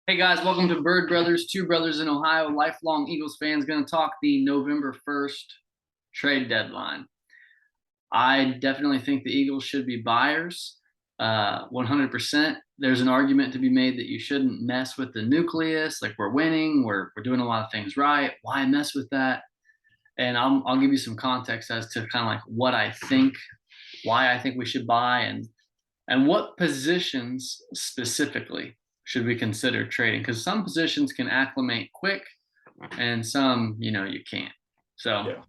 Hey guys, welcome to Bird Brothers, two brothers in Ohio, lifelong Eagles fans. Going to talk the November 1st trade deadline. I definitely think the Eagles should be buyers, 100%. There's an argument to be made that you shouldn't mess with the nucleus. Like we're winning, we're doing a lot of things right. Why mess with that? And I'll give you some context as to kind of like what I think, why I think we should buy, and what positions specifically should we consider trading? Because some positions can acclimate quick and some, you can't. So, Yeah.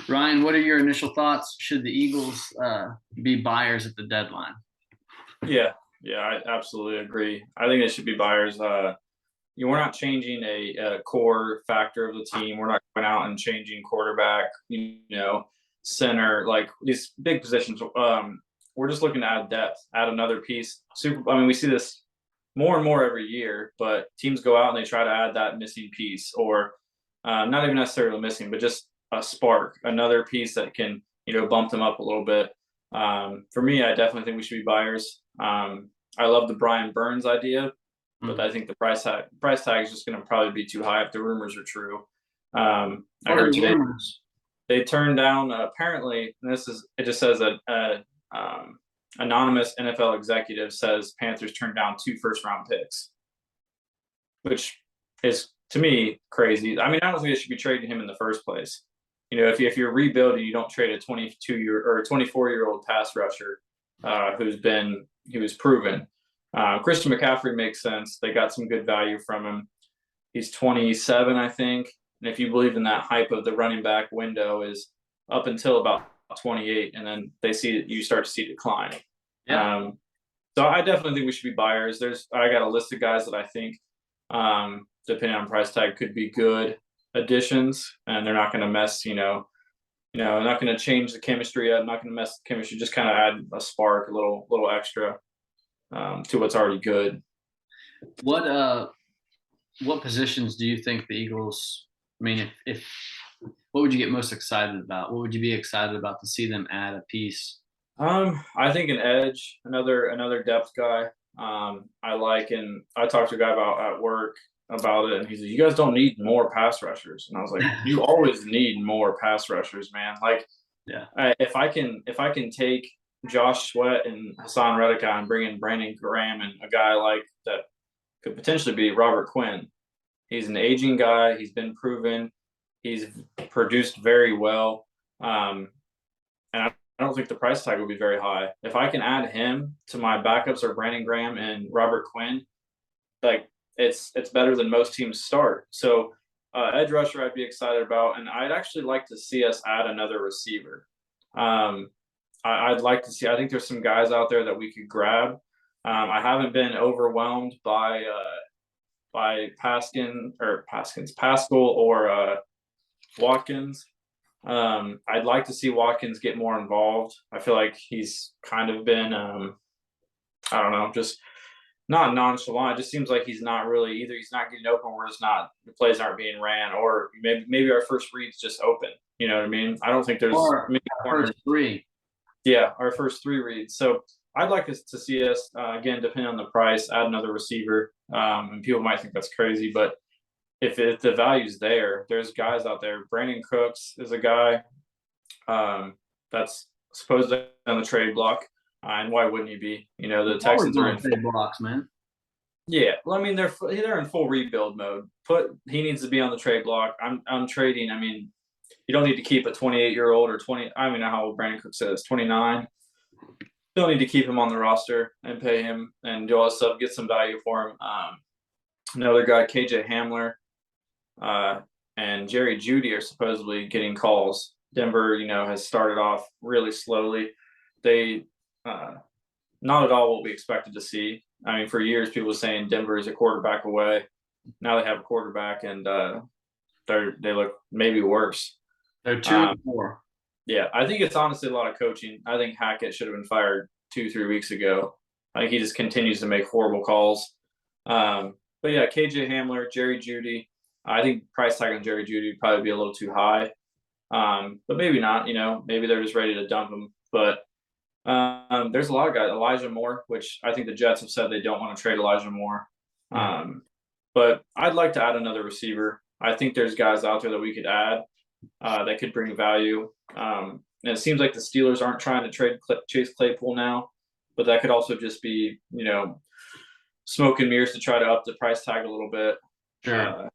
Ryan, what are your initial thoughts? Should the Eagles be buyers at the deadline? Yeah. Yeah. I absolutely agree. I think it should be buyers. We're not changing a core factor of the team. We're not going out and changing quarterback, center, like these big positions. We're just looking to add depth, add another piece. I mean, we see this more and more every year, but teams go out and they try to add that missing piece, or not even necessarily missing, but just a spark, another piece that can, bump them up a little bit. For me, I definitely think we should be buyers. I love the Brian Burns idea, but Mm. I think the price tag is just going to probably be too high if the rumors are true. I What are heard the today rumors? they turned down apparently, and it just says that anonymous NFL executive says Panthers turned down two first round picks, which is to me crazy. I mean, I don't think they should be trading him in the first place. If you're rebuilding, you don't trade a 22-year or 24-year-old pass rusher he was proven. Christian McCaffrey makes sense. They got some good value from him. He's 27, I think, and if you believe in that hype of the running back window is up until about 28, and then you start to see decline. Yeah. So I definitely think we should be buyers. I got a list of guys that I think, depending on price tag, could be good additions, and they're not going to mess. Not going to change the chemistry. I'm not going to mess the chemistry. Just kind of add a spark, a little extra to what's already good. What what positions do you think the Eagles? I mean, if what would you get most excited about? What would you be excited about to see them add a piece? I think an edge, another depth guy. I like, and I talked to a guy about at work about it, and he said, "You guys don't need more pass rushers." And I was like, "You always need more pass rushers, man. Like, Yeah. if I can take Josh Sweat and Hassan Reddick and bring in Brandon Graham and a guy like that could potentially be Robert Quinn. He's an aging guy. He's been proven. He's produced very well. And I don't think the price tag would be very high. If I can add him to my backups or Brandon Graham and Robert Quinn, like it's better than most teams start. So edge rusher I'd be excited about, and I'd actually like to see us add another receiver. Um, I'd like to see. I think there's some guys out there that we could grab. I haven't been overwhelmed by Pascal or Watkins. I'd like to see Watkins get more involved. I feel like he's kind of been, I don't know, just not nonchalant. It just seems like he's not really either. He's not getting open, or it's not the plays aren't being ran, or maybe our first read's just open. You know what I mean? I don't think there's Or many first corners. three. Yeah, our first three reads. So I'd like us to see us again, depending on the price, add another receiver. And people might think that's crazy, but if the value's there, there's guys out there. Brandon Cooks is a guy that's supposedly on the trade block, and why wouldn't he be? The Always Texans are on in. trade blocks, man. Yeah, well, I mean they're in full rebuild mode. He needs to be on the trade block. I'm trading. I mean, you don't need to keep a 28-year-old or 20. I mean, how old Brandon Cooks is 29. Still need to keep him on the roster and pay him and do all this stuff. Get some value for him. Another guy, KJ Hamler, uh, and Jerry Judy are supposedly getting calls. Denver, has started off really slowly. They not at all what we expected to see. I mean, for years people were saying Denver is a quarterback away. Now they have a quarterback, and they look maybe worse. They're two Um, and four. yeah, I think it's honestly a lot of coaching. I think Hackett should have been fired 2-3 weeks ago. I think he just continues to make horrible calls. But yeah, KJ Hamler, Jerry Judy. I think price tag on Jerry Judy would probably be a little too high. But maybe not. Maybe they're just ready to dump him. But there's a lot of guys. Elijah Moore, which I think the Jets have said they don't want to trade Elijah Moore. Mm. but I'd like to add another receiver. I think there's guys out there that we could add that could bring value. And it seems like the Steelers aren't trying to trade Chase Claypool now, but that could also just be, smoke and mirrors to try to up the price tag a little bit. Sure.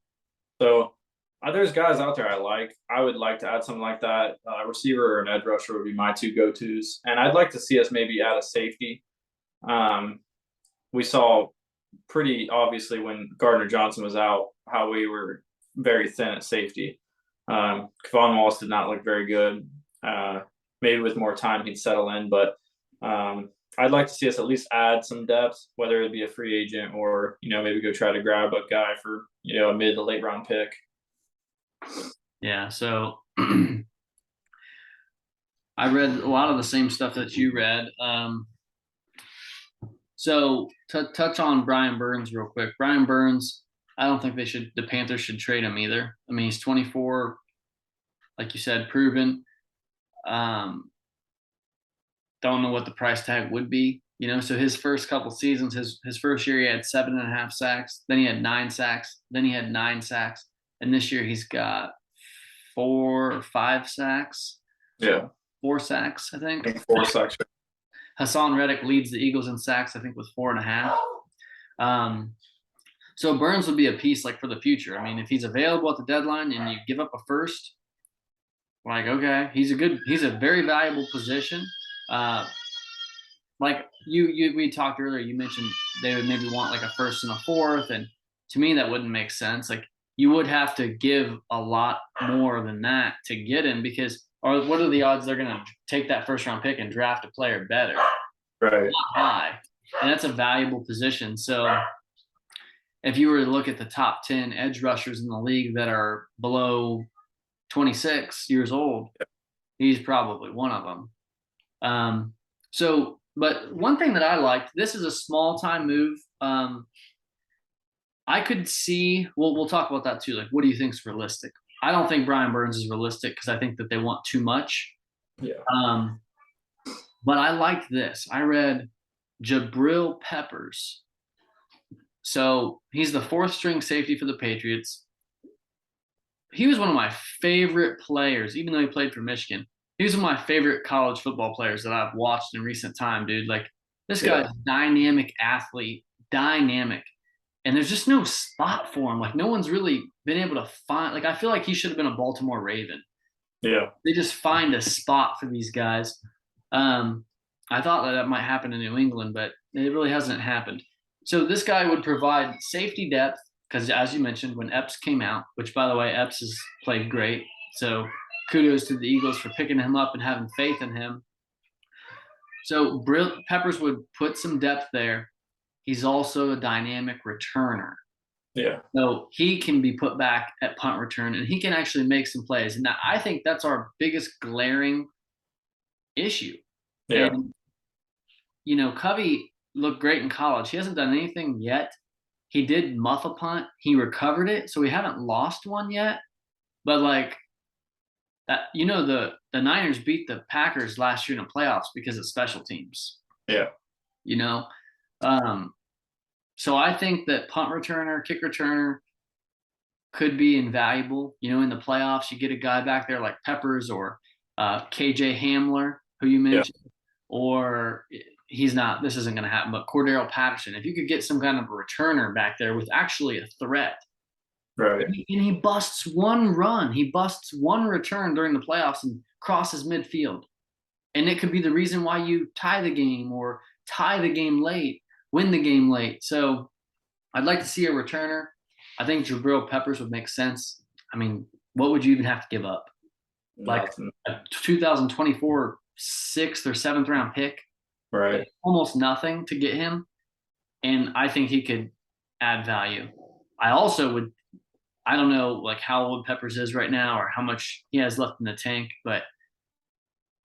So there's guys out there I like. I would like to add something like that. Receiver or an edge rusher would be my two go-tos. And I'd like to see us maybe add a safety. We saw pretty obviously when Gardner Johnson was out how we were very thin at safety. Kevon Wallace did not look very good. Maybe with more time he'd settle in, but I'd like to see us at least add some depth, whether it be a free agent or maybe go try to grab a guy for a mid to late round pick. Yeah, so I read a lot of the same stuff that you read. So to touch on Brian Burns real quick. Brian Burns, I don't think the Panthers should trade him either. I mean, he's 24, like you said, proven. Don't know what the price tag would be, so his first couple seasons, his first year he had 7.5 sacks, then he had 9 sacks, then he had 9 sacks, and this year he's got 4 or 5 sacks. Yeah. 4 sacks, I think. 4 sacks. Hassan Reddick leads the Eagles in sacks, I think, with 4.5. So Burns would be a piece like for the future. I mean, if he's available at the deadline and you give up a first, like, okay, he's a very valuable position. Like we talked earlier, you mentioned they would maybe want like a first and a fourth, and to me that wouldn't make sense. Like you would have to give a lot more than that to get him or what are the odds they're gonna take that first round pick and draft a player better? Right. Not high. And that's a valuable position. So if you were to look at the top 10 edge rushers in the league that are below 26 years old, he's probably one of them. But one thing that I liked, this is a small time move. I could see, we'll talk about that too. Like, what do you think is realistic? I don't think Brian Burns is realistic because I think that they want too much. Yeah. But I liked this. I read Jabril Peppers. So he's the 4th string safety for the Patriots. He was one of my favorite players, even though he played for Michigan. He was one of my favorite college football players that I've watched in recent time, dude. Like this guy's a dynamic athlete, dynamic. And there's just no spot for him. Like no one's really been able to find, like I feel like he should have been a Baltimore Raven. Yeah. They just find a spot for these guys. I thought that might happen in New England, but it really hasn't happened. So this guy would provide safety depth because as you mentioned, when Epps came out, which by the way, Epps has played great. So kudos to the Eagles for picking him up and having faith in him. So Peppers would put some depth there. He's also a dynamic returner. Yeah. So he can be put back at punt return and he can actually make some plays. And I think that's our biggest glaring issue. Yeah. And, Covey looked great in college. He hasn't done anything yet. He did muff a punt. He recovered it. So we haven't lost one yet. But like that, the Niners beat the Packers last year in the playoffs because of special teams. Yeah. So I think that punt returner, kick returner could be invaluable. In the playoffs, you get a guy back there like Peppers or KJ Hamler, who you mentioned, or this isn't going to happen, but Cordero Patterson. If you could get some kind of a returner back there with actually a threat. Right. And he busts one run. He busts one return during the playoffs and crosses midfield. And it could be the reason why you tie the game or tie the game late, win the game late. So I'd like to see a returner. I think Jabril Peppers would make sense. I mean, what would you even have to give up? Nothing. Like a 2024 6th or 7th round pick. Right. Almost nothing to get him. And I think he could add value. I don't know like how old Peppers is right now or how much he has left in the tank, but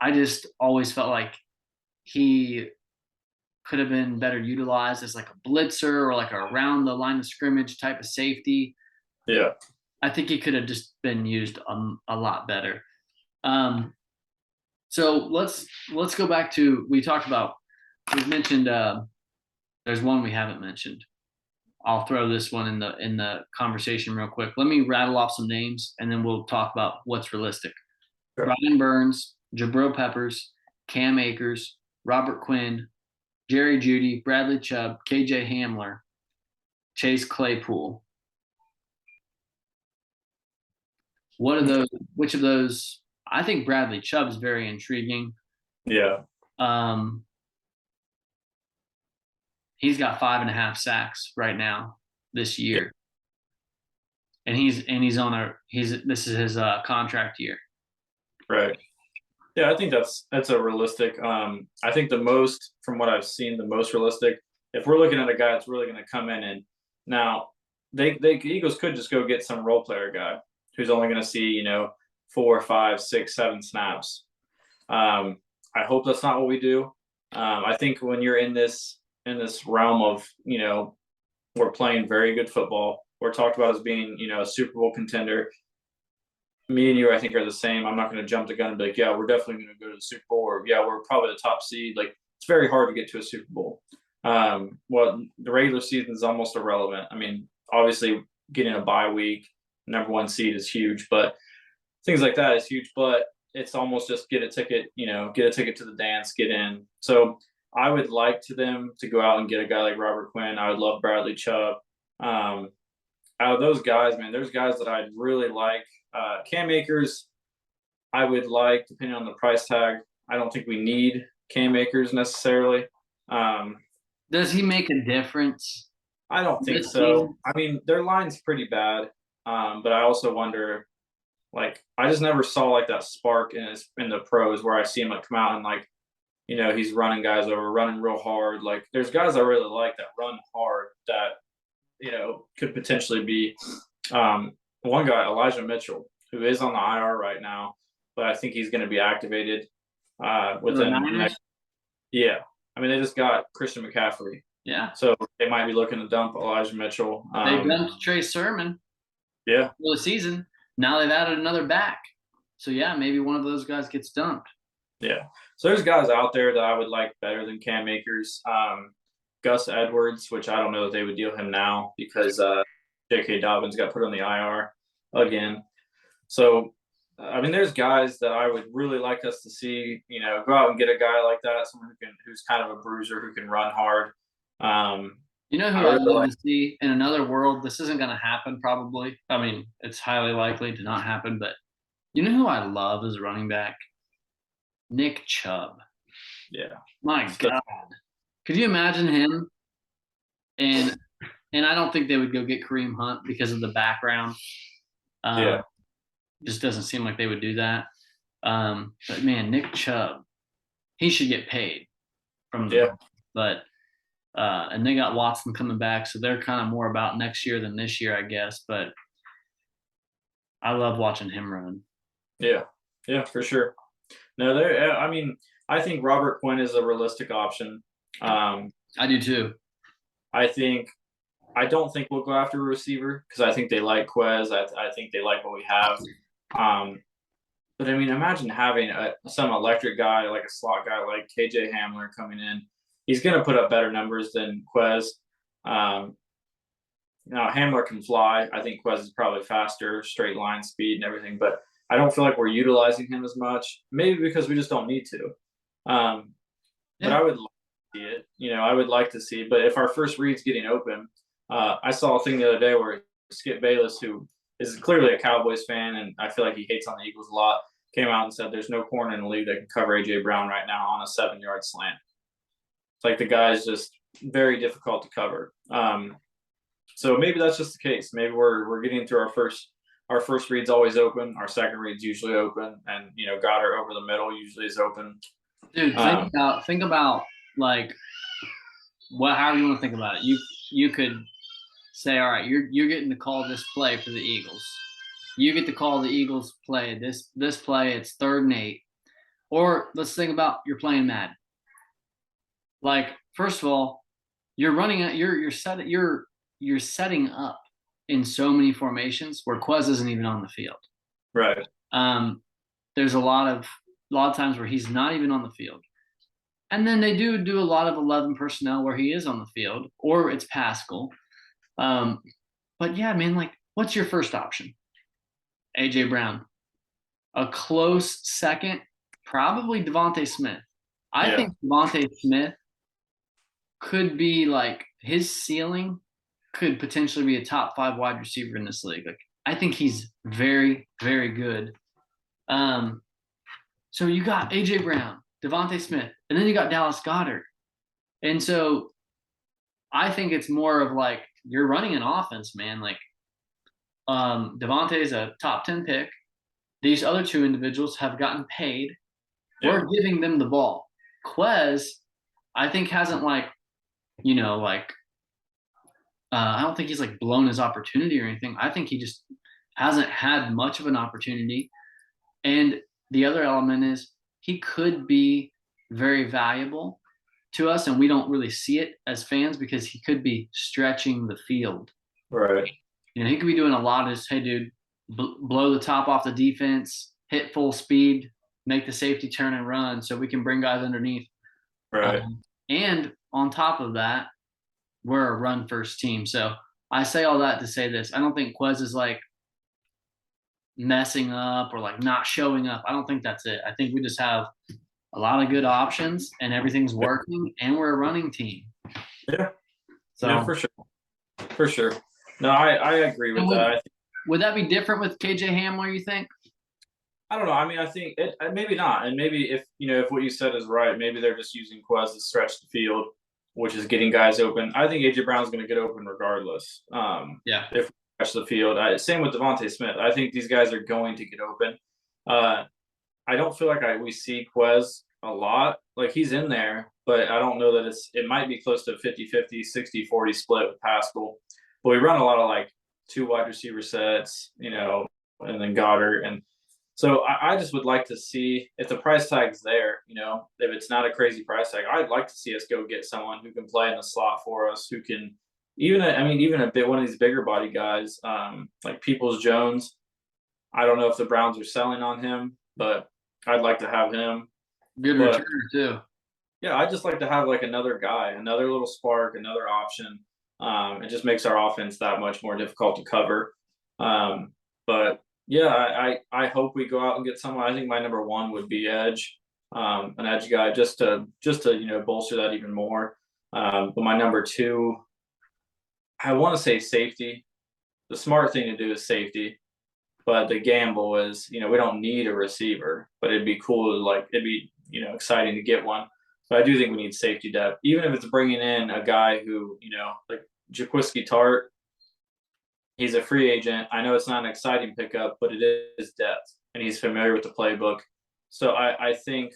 I just always felt like he could have been better utilized as like a blitzer or like around the line of scrimmage type of safety. Yeah. I think he could have just been used a lot better. So let's go back to, we've mentioned, there's one we haven't mentioned. I'll throw this one in the conversation real quick. Let me rattle off some names, and then we'll talk about what's realistic. Sure. Brian Burns, Jabril Peppers, Cam Akers, Robert Quinn, Jerry Jeudy, Bradley Chubb, KJ Hamler, Chase Claypool. What are those? Which of those? I think Bradley Chubb is very intriguing. Yeah. He's got 5.5 sacks right now this year, and he's on this is his contract year. Right. Yeah, I think that's a realistic. I think the most, from what I've seen, the most realistic. If we're looking at a guy that's really going to come in, and now they Eagles could just go get some role player guy who's only going to see 4, 5, 6, 7 snaps. I hope that's not what we do. I think when you're in this realm of we're playing very good football. We're talked about as being a Super Bowl contender. Me and you, I think, are the same. I'm not going to jump the gun and be like, yeah, we're definitely going to go to the Super Bowl, or yeah, we're probably the top seed. Like, it's very hard to get to a Super Bowl. Well, the regular season is almost irrelevant. I mean, obviously, getting a bye week, number 1 seed is huge, but things like that is huge. But it's almost just get a ticket to the dance, get in. So I would like them to go out and get a guy like Robert Quinn. I would love Bradley Chubb. Out of those guys, man, there's guys that I'd really like. Cam Akers, I would like, depending on the price tag. I don't think we need Cam Akers necessarily. Does he make a difference? I don't think so. I mean, their line's pretty bad, but I also wonder, like, I just never saw like that spark in the pros where I see him like come out and like, he's running guys over, running real hard. Like, there's guys I really like that run hard that could potentially be. One guy, Elijah Mitchell, who is on the IR right now, but I think he's going to be activated within the next. Yeah, I mean, they just got Christian McCaffrey. Yeah. So they might be looking to dump Elijah Mitchell. They dumped Trey Sermon. Yeah. For the season. Now they've added another back. So yeah, maybe one of those guys gets dumped. Yeah. So there's guys out there that I would like better than Cam Akers. Gus Edwards, which I don't know that they would deal him now because J.K. Dobbins got put on the IR again. So, I mean, there's guys that I would really like us to see, go out and get a guy like that, someone who's kind of a bruiser, who can run hard. Who I'd love to see in another world? This isn't going to happen probably. I mean, it's highly likely to not happen, but you know who I love as a running back? Nick Chubb. Yeah. My God. Could you imagine him? And I don't think they would go get Kareem Hunt because of the background. Yeah. Just doesn't seem like they would do that. But man, Nick Chubb, he should get paid from the but and they got Watson coming back, so they're kind of more about next year than this year, I guess. But I love watching him run. Yeah, for sure. No, I mean, I think Robert Quinn is a realistic option. I do too. I don't think we'll go after a receiver because I think they like Quez. I think they like what we have. But I mean, imagine having some electric guy, like a slot guy like KJ Hamler coming in. He's going to put up better numbers than Quez. Now, Hamler can fly. I think Quez is probably faster, straight line speed and everything, but I don't feel like we're utilizing him as much. Maybe because we just don't need to. But I would like to see it. I would like to see. But if our first read's getting open, I saw a thing the other day where Skip Bayless, who is clearly a Cowboys fan, and I feel like he hates on the Eagles a lot, came out and said there's no corner in the league that can cover A.J. Brown right now on a 7-yard slant. It's like the guy is just very difficult to cover. So maybe that's just the case. Maybe we're getting through our first read's always open. Our second read's usually open, and Goddard over the middle usually is open. Dude, think about like however you want to think about it. You could say, all right, you're getting to call this play for the Eagles. You get to call the Eagles play this play. It's 3rd and 8. Or let's think about you're playing Madden. Like, first of all, you're running at you're setting up in so many formations where Quez isn't even on the field. Right. There's a lot of times where he's not even on the field. And then they do a lot of 11 personnel where he is on the field, or it's Pascal. Um, but yeah, man, like, what's your first option? AJ Brown. A close second, probably Devontae Smith. I Yeah, think Devontae Smith could be like his ceiling could potentially be a top 5 wide receiver in this league. Like I think he's very, very good. Um, so you got AJ Brown, Devontae Smith, and then you got Dallas Goddard. And so I think it's more of like you're running an offense, man. Like Devontae is a top 10 pick. These other two individuals have gotten paid. yeah, We're giving them the ball. Quez, I think hasn't like, like I don't think he's like blown his opportunity or anything. I think he just hasn't had much of an opportunity. And the other element is he could be very valuable to us, and we don't really see it as fans because he could be stretching the field. right, He could be doing a lot of just, hey, dude, blow the top off the defense, hit full speed, make the safety turn and run so we can bring guys underneath. right. And on top of that, we're a run first team. So I say all that to say this. I don't think Quez is like messing up or like not showing up. I don't think that's it. I think we just have a lot of good options and everything's working and we're a running team. Yeah, So yeah, for sure, for sure. No, I agree with that. would that be different with KJ Hamler, you think? I don't know. I mean, I think it maybe not, and maybe if what you said is right, maybe they're just using Quez to stretch the field, which is getting guys open. I think AJ Brown's going to get open regardless. Yeah. If we stretch the field, same with Devontae Smith. I think these guys are going to get open. I don't feel like we see Quez a lot. Like he's in there, but I don't know that it might be close to 50-50, 60-40 split with Pascal. But we run a lot of like 2 wide receiver sets, and then Goddard. And so I just would like to see if the price tag's there, if it's not a crazy price tag, I'd like to see us go get someone who can play in the slot for us, who can even a bit one of these bigger body guys, like Peoples Jones. I don't know if the Browns are selling on him, but I'd like to have him. Good But returner too. yeah, I'd just like to have like another guy, another little spark, another option. It just makes our offense that much more difficult to cover. But yeah, I hope we go out and get someone. I think my number one would be edge, an edge guy, just to bolster that even more. But my number two, I want to say safety. The smart thing to do is safety, but the gamble is we don't need a receiver, but it'd be cool to it'd be exciting to get one. But I do think we need safety depth, even if it's bringing in a guy who like Jaquiski Tart. He's a free agent. I know it's not an exciting pickup, but it is depth, and he's familiar with the playbook. So I think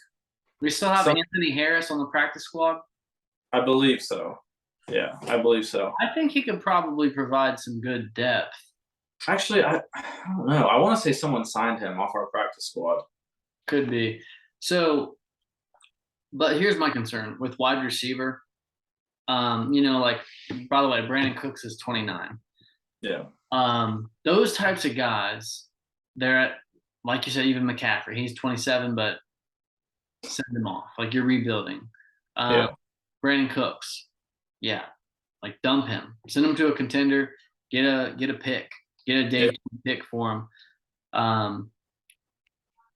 we still have Anthony Harris on the practice squad. I believe so. Yeah, I believe so. I think he could probably provide some good depth. Actually, I don't know. I want to say someone signed him off our practice squad. Could be. So, but here's my concern with wide receiver. Like, by the way, Brandon Cooks is 29. Yeah. Those types of guys, they're at, like you said, even McCaffrey, he's 27, but send him off. Like you're rebuilding. Yeah. Brandon Cooks, yeah, like dump him, send him to a contender, get a pick, get a day pick for him.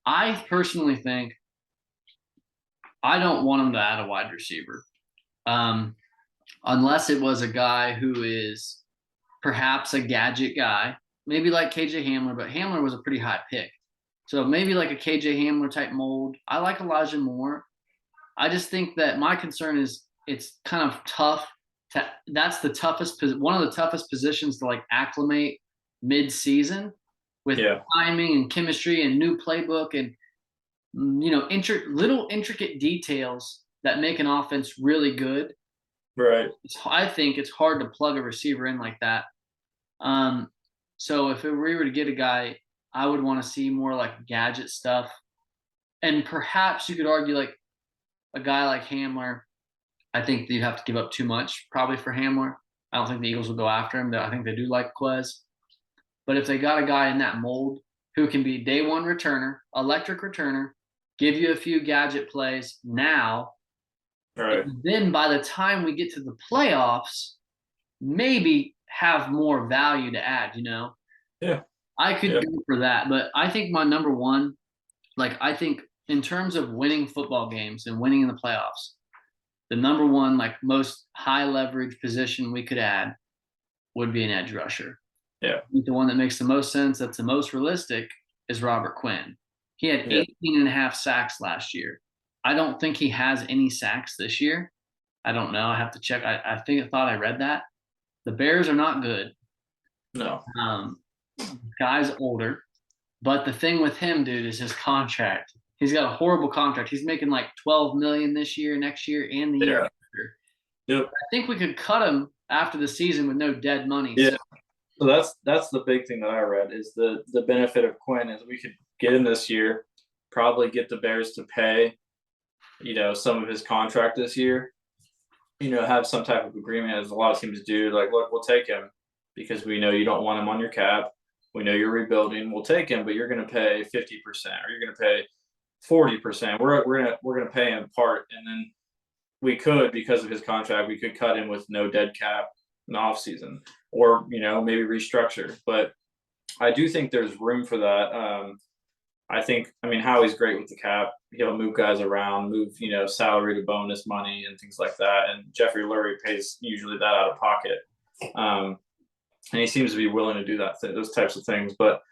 I personally think I don't want him to add a wide receiver, unless it was a guy who is perhaps a gadget guy, maybe like KJ Hamler, but Hamler was a pretty high pick. So maybe like a KJ Hamler type mold. I like Elijah Moore. I just think that my concern is it's kind of tough. That's the toughest, one of the toughest positions to like acclimate mid-season with timing and chemistry and new playbook and little intricate details that make an offense really good. Right. I think it's hard to plug a receiver in like that. So if we were to get a guy, I would want to see more like gadget stuff. And perhaps you could argue like a guy like Hamler, I think you'd have to give up too much probably for Hamler. I don't think the Eagles will go after him. I think they do like Quez. But if they got a guy in that mold who can be day one returner, electric returner, give you a few gadget plays now, right. then by the time we get to the playoffs, maybe have more value to add, Yeah. I could Yeah. go for that, but I think my number one, like I think in terms of winning football games and winning in the playoffs, the number one, like most high leverage position we could add would be an edge rusher. Yeah. The one that makes the most sense, that's the most realistic, is Robert Quinn. He had Yeah. 18 and a half sacks last year. I don't think he has any sacks this year. I don't know. I have to check. I thought I read that. The Bears are not good. No. Guy's older. But the thing with him, dude, is his contract. He's got a horrible contract. He's making like 12 million this year, next year, and the year Yeah. after. Yep. I think we could cut him after the season with no dead money. Yeah. So that's the big thing that I read is the benefit of Quinn is we could get him this year, probably get the Bears to pay, some of his contract this year, have some type of agreement as a lot of teams do. Like, look, we'll take him because we know you don't want him on your cap. We know you're rebuilding. We'll take him, but you're going to pay 50% or you're going to pay 40%. We're gonna pay him part, and then we could, because of his contract, we could cut him with no dead cap in the off season, or maybe restructure. But I do think there's room for that. I mean Howie's great with the cap. He'll move guys around, move salary to bonus money and things like that. And Jeffrey Lurie pays usually that out of pocket, and he seems to be willing to do those types of things. But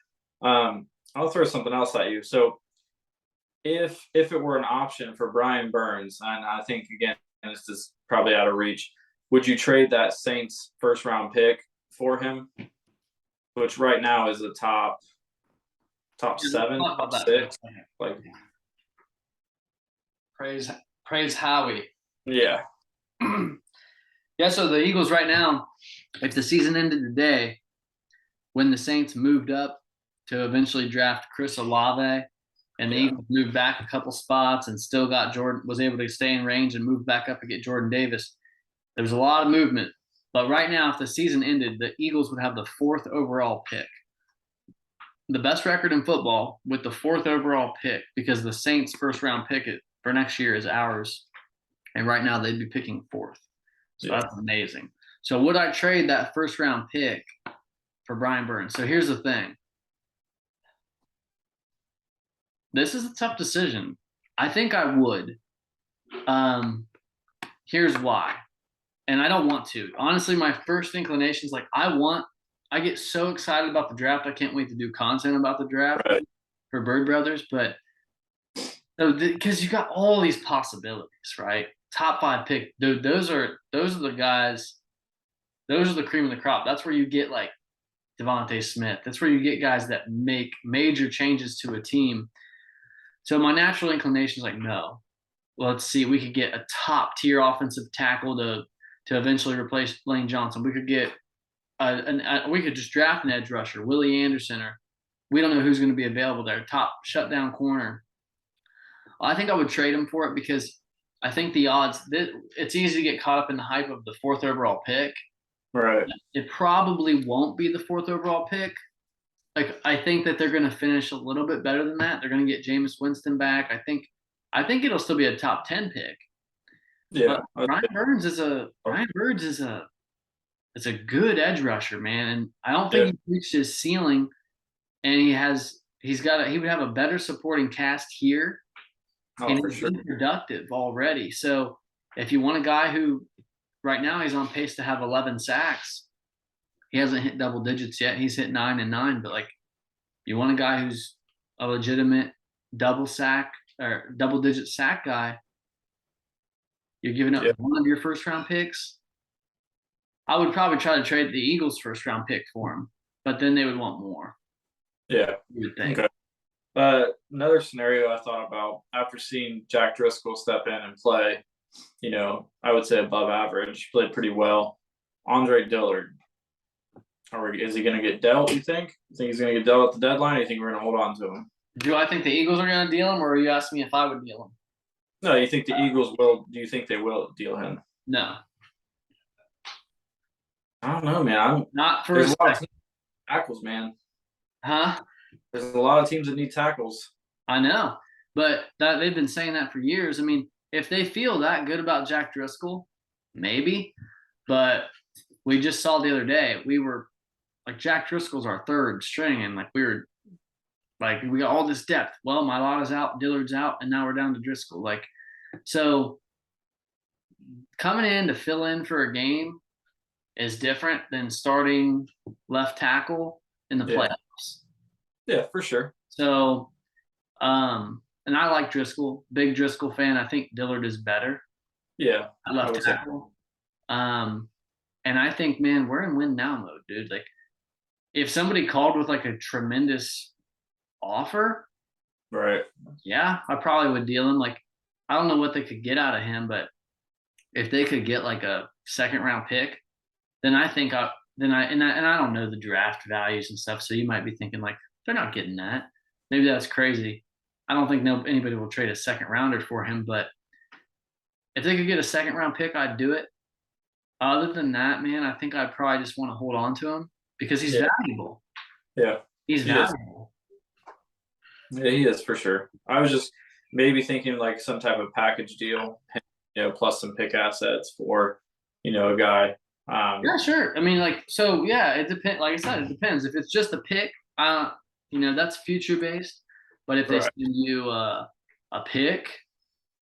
I'll throw something else at you. So if it were an option for Brian Burns, and I think again this is probably out of reach, would you trade that Saints first round pick for him, which right now is a top 7, top 6? Like, praise Howie. Yeah. Yeah, so the Eagles right now, if the season ended today, when the Saints moved up to eventually draft Chris Olave, and the Eagles moved back a couple spots and still got was able to stay in range and move back up and get Jordan Davis. There's a lot of movement. But right now, if the season ended, the Eagles would have the 4th overall pick. The best record in football with the 4th overall pick, because the Saints' first round pick for next year is ours. And right now they'd be picking 4th. So that's amazing. So would I trade that first round pick for Brian Burns? So here's the thing. This is a tough decision. I think I would. Here's why. And I don't want to. Honestly, my first inclination is like, I get so excited about the draft. I can't wait to do content about the draft for Bird Brothers. But because you got all these possibilities, right? Top 5 pick. Dude, those are the guys. Those are the cream of the crop. That's where you get like Devontae Smith. That's where you get guys that make major changes to a team. So my natural inclination is like, no. Let's see. We could get a top tier offensive tackle to eventually replace Lane Johnson. We could get we could just draft an edge rusher, Willie Anderson, or we don't know who's going to be available there. Top shutdown corner. I think I would trade him for it because I think the odds that it's easy to get caught up in the hype of the 4th overall pick. Right. It probably won't be the 4th overall pick. Like, I think that they're going to finish a little bit better than that. They're going to get Jameis Winston back. I think it'll still be a top 10 pick. Yeah. But Brian Burns is a good edge rusher, man. And I don't think he reached his ceiling, and he would have a better supporting cast here. And he's been productive already. So if you want a guy who right now he's on pace to have 11 sacks, he hasn't hit double digits yet. He's hit 9 and 9, but like you want a guy who's a legitimate double sack or double digit sack guy, you're giving up one of your first round picks. I would probably try to trade the Eagles' first round pick for him, but then they would want more. Yeah. You would think. Okay. Another scenario I thought about after seeing Jack Driscoll step in and play, I would say above average, played pretty well. Andre Dillard. Is he going to get dealt, you think? You think he's going to get dealt at the deadline, or you think we're going to hold on to him? Do I think the Eagles are going to deal him, or are you asking me if I would deal him? No, you think the Eagles will – do you think they will deal him? No. I don't know, man. Not for there's a lot of tackles, man. Huh? There's a lot of teams that need tackles. I know, but they've been saying that for years. I mean, if they feel that good about Jack Driscoll, maybe. But we just saw the other day, we were like Jack Driscoll's our third string, and like we were like we got all this depth. Well, Mailata's out, Dillard's out, and now we're down to Driscoll. Like so coming in to fill in for a game is different than starting left tackle in the Yeah. playoffs. Yeah, for sure. So and I like Driscoll, big Driscoll fan. I think Dillard is better Yeah. at I left would say. tackle. And I think, man, we're in win now mode, dude. Like if somebody called with like a tremendous offer, Right. yeah, I probably would deal him. Like I don't know what they could get out of him, but if they could get like a second round pick, then I think I don't know the draft values and stuff. So you might be thinking like they're not getting that. Maybe that's crazy. I don't think anybody will trade a second rounder for him, but if they could get a second round pick, I'd do it. Other than that, man, I think I'd probably just want to hold on to him because he's Yeah. valuable. Yeah. He's He is. valuable. Yeah, he is for sure. I was just maybe thinking like some type of package deal, plus some pick assets for, a guy. Yeah, sure. I mean, like, so yeah, it depends. Like I said, it depends. If it's just a pick, that's future based. But if they Right. send you a pick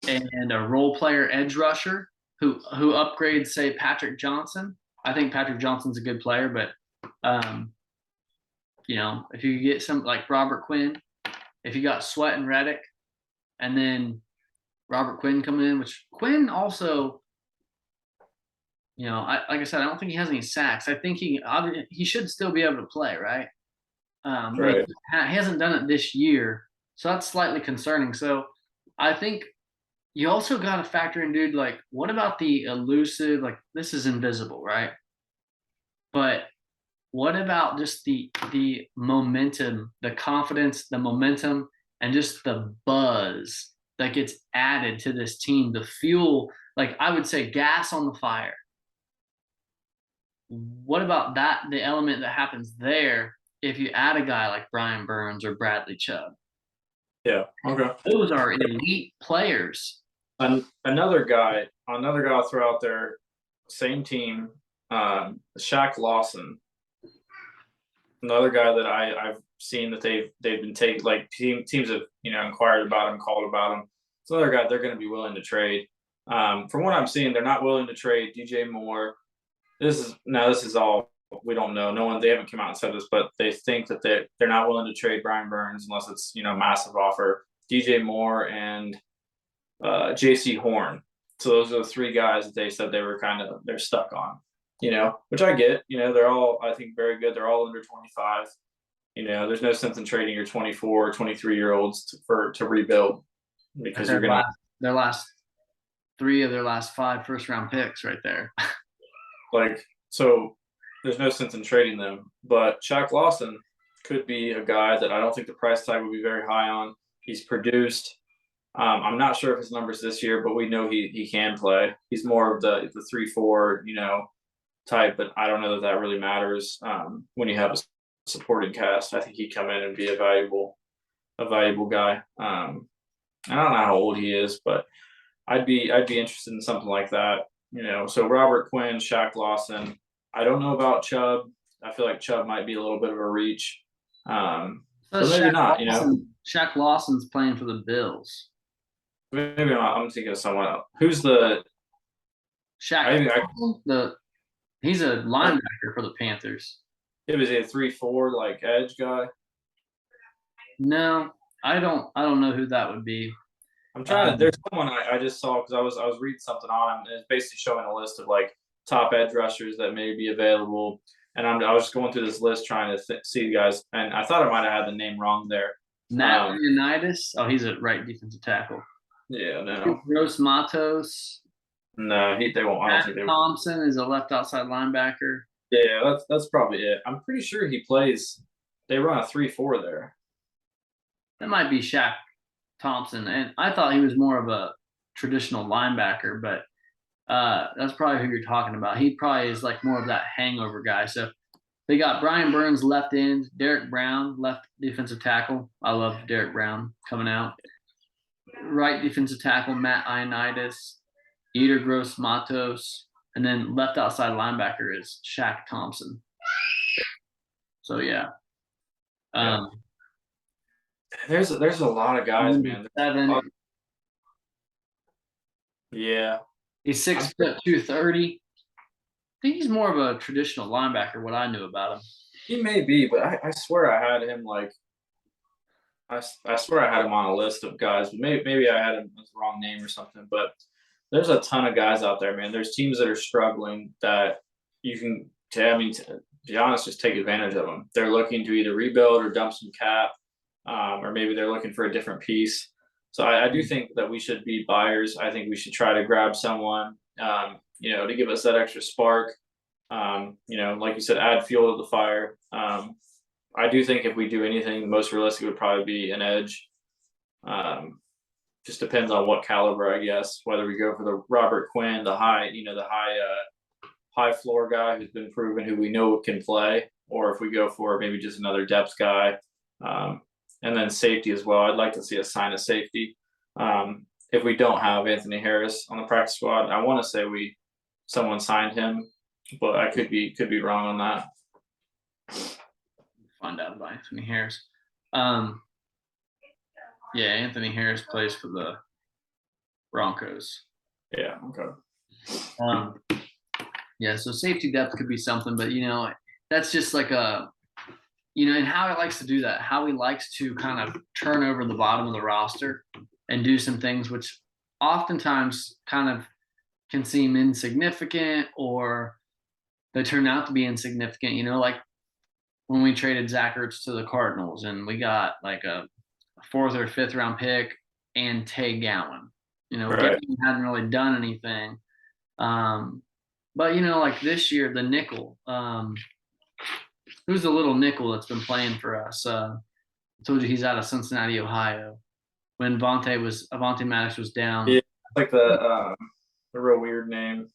and a role player edge rusher who upgrades, say, Patrick Johnson, I think Patrick Johnson's a good player. But if you get some like Robert Quinn, if you got Sweat and Reddick, and then Robert Quinn coming in, which Quinn also. Like I said, I don't think he has any sacks. I think he should still be able to play, right? But Right. he hasn't done it this year, so that's slightly concerning. So I think you also got to factor in, dude. Like, what about the elusive? Like, this is invisible, right? But what about just the momentum, the confidence, the momentum, and just the buzz that gets added to this team? The fuel, like I would say, gas on the fire. What about that? The element that happens there if you add a guy like Brian Burns or Bradley Chubb, Yeah. Okay. those are elite players. Another guy I'll throw out there, same team, Shaq Lawson. Another guy that I've seen that they've been taking, like teams have inquired about him, called about him. It's another guy they're going to be willing to trade. From what I'm seeing, they're not willing to trade DJ Moore. This is all we don't know. They haven't come out and said this, but they think that they're not willing to trade Brian Burns unless it's massive offer. DJ Moore and JC Horn. So those are the three guys that they said they're stuck on. Which I get. They're all, I think, very good. They're all under 25. There's no sense in trading your 24, 23-year-olds to rebuild because you're gonna their last 3 of their last 5 first-round picks right there. So there's no sense in trading them. But Shaq Lawson could be a guy that I don't think the price tag would be very high on. He's produced. I'm not sure if his numbers this year, but we know he can play. He's more of the 3-4, type, but I don't know that really matters when you have a supporting cast. I think he'd come in and be a valuable guy. I don't know how old he is, but I'd be interested in something like that. So Robert Quinn, Shaq Lawson. I don't know about Chubb. I feel like Chubb might be a little bit of a reach. So maybe Shaq not. Shaq Lawson's playing for the Bills. Maybe not. I'm thinking of someone else. Who's the Shaq? He's a linebacker for the Panthers. It was a 3-4 like edge guy. No, I don't know who that would be. I'm trying to. There's someone I just saw because I was reading something on him. And it's basically showing a list of like top edge rushers that may be available. And I was just going through this list trying to see guys, and I thought I might have had the name wrong there. Matt Leonidas. Oh, he's a right defensive tackle. Yeah, no. Gross Matos. No, they won't. I don't think they will. Thompson is a left outside linebacker. Yeah, that's probably it. I'm pretty sure he plays. They run a 3-4 there. That might be Shaq Thompson, and I thought he was more of a traditional linebacker, but that's probably who you're talking about. He probably is like more of that hangover guy. So they got Brian Burns left end, Derek Brown left defensive tackle. I love Derek Brown coming out. Right defensive tackle Matt Ioannidis, Yetur Gross Matos, And then left outside linebacker is Shaq Thompson. So yeah. Yeah. There's a lot of guys, man. 7. Yeah. He's 6'2", 230. I think he's more of a traditional linebacker. What I knew about him. He may be, but I swear I had him like I swear I had him on a list of guys, but maybe I had him as the wrong name or something. But there's a ton of guys out there, man. There's teams that are struggling that you can, to be honest, just take advantage of them. They're looking to either rebuild or dump some cap, or maybe they're looking for a different piece. So I do think that we should be buyers. I think we should try to grab someone, to give us that extra spark. Like you said, add fuel to the fire. I do think if we do anything, the most realistic would probably be an edge. Just depends on what caliber, I guess. Whether we go for the Robert Quinn, the high floor guy who's been proven, who we know can play, or if we go for maybe just another depth guy. And then safety as well. I'd like to see us sign a safety. If we don't have Anthony Harris on the practice squad, I want to say someone signed him, but I could be wrong on that. Find out about Anthony Harris. Yeah, Anthony Harris plays for the Broncos. Yeah. Okay. Yeah, so safety depth could be something, but that's just like and how he likes to do that, how he likes to kind of turn over the bottom of the roster and do some things which oftentimes kind of can seem insignificant, or they turn out to be insignificant, like when we traded Zach Ertz to the Cardinals and we got like a 4th or 5th round pick and Tay Gowan. Right. Gowan hadn't really done anything. But like this year, the nickel, who's the little nickel that's been playing for us? I told you he's out of Cincinnati, Ohio. When Avonte Maddox was down. Yeah, like the real weird name.